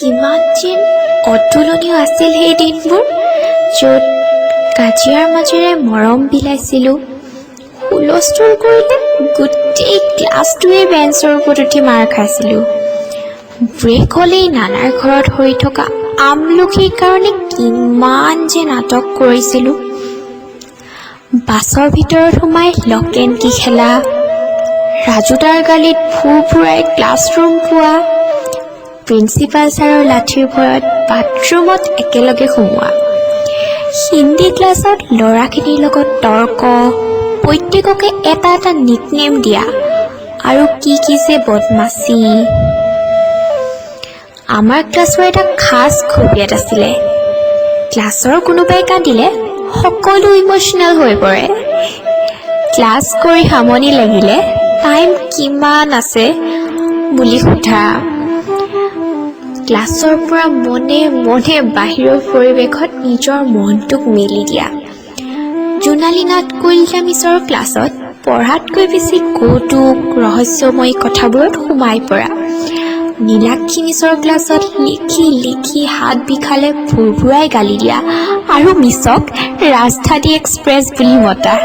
কিমান যেন অতুলনীয় আছিল সেই দিনবোৰ, য'ত কাজিয়াৰ মাজেৰে মৰম বিলাইছিলোঁ। হুলস্থুল কৰিলে গোটেই ক্লাছটোৱে বেঞ্চৰ ওপৰত উঠি মাৰ খাইছিলোঁ। ব্ৰেক হ'লেই নানাৰ ঘৰত হৈ থকা আমলখিৰ কাৰণে কিমান যে নাটক কৰিছিলোঁ। বাছৰ ভিতৰত সোমাই লক এণ্ড কি খেলা, ৰাজুদাৰ গালিত ফুৰাই ক্লাছৰুম পোৱা, প্ৰিন্সিপাল ছাৰৰ লাঠিৰ ভয়ত বাথৰুমত একেলগে সোমোৱা, হিন্দী ক্লাছত ল'ৰাখিনিৰ লগত তৰ্ক, প্ৰত্যেককে এটা এটা নিকনেম দিয়া, আৰু কি যে বদমাছি। আমাৰ ক্লাছৰ এটা খাছ খুবিয়াত আছিলে, ক্লাছৰ কোনোবাই কান্দিলে সকলো ইম'চনেল হৈ পৰে। ক্লাছ কৰি সামনি লাগিলে টাইম কিমান আছে বুলি সোধা, ক্লাছৰ পৰা মনে মনে বাহিৰৰ পৰিৱেশত নিজৰ মনটোক মেলি দিয়া, জোনালী নাথ কলিতা মিছৰ ক্লাছত পঢ়াতকৈ বেছি কৌতুক ৰহস্যময়ী কথাবোৰত সোমাই পৰা, নীলাক্ষী মিছৰ ক্লাছত লিখি লিখি হাত বিষালে ভুৰভুৰাই গালি দিয়া আৰু মিছক ৰাজধানী এক্সপ্ৰেছ বুলি মতা,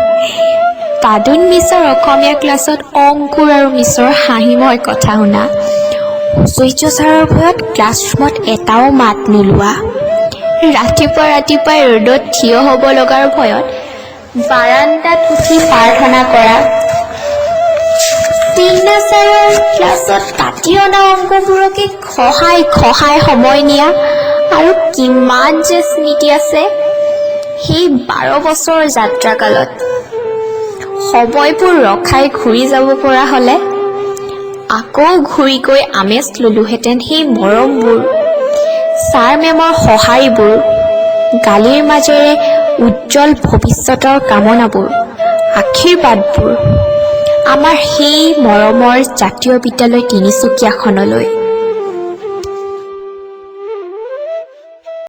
পাদুন মিছৰ অসমীয়া ক্লাছত অংকুৰ আৰু মিছৰ হাঁহিময় কথা শুনা, সূৰ্য ছাৰৰ ভয়ত ক্লাছৰুমত এটাও মাত নোলোৱা, ৰাতিপুৱাই ৰ'দত থিয় হ'ব লগাৰ ভয়ত বাৰান্দাত উঠি প্ৰাৰ্থনা কৰা, টিনা ছাৰৰ ক্লাছত কাটি অনা অংকবোৰকে খহাই সময় নিয়া, আৰু কিমান যে স্মৃতি আছে সেই 12 বছৰৰ যাত্ৰাকালত। সময়বোৰ ৰখাই ঘূৰি যাব পৰা হ'লে আকৌ ঘূৰি গৈ আমেজ ললোহেঁতেন সেই মৰমবোৰ, ছাৰ মেমৰ সঁহাৰিবোৰ, গালিৰ মাজেৰে উজ্জ্বল ভৱিষ্যতৰ কামনাবোৰ, আশীৰ্বাদবোৰ, আমাৰ সেই মৰমৰ জাতীয় বিদ্যালয় তিনিচুকীয়াখনলৈ।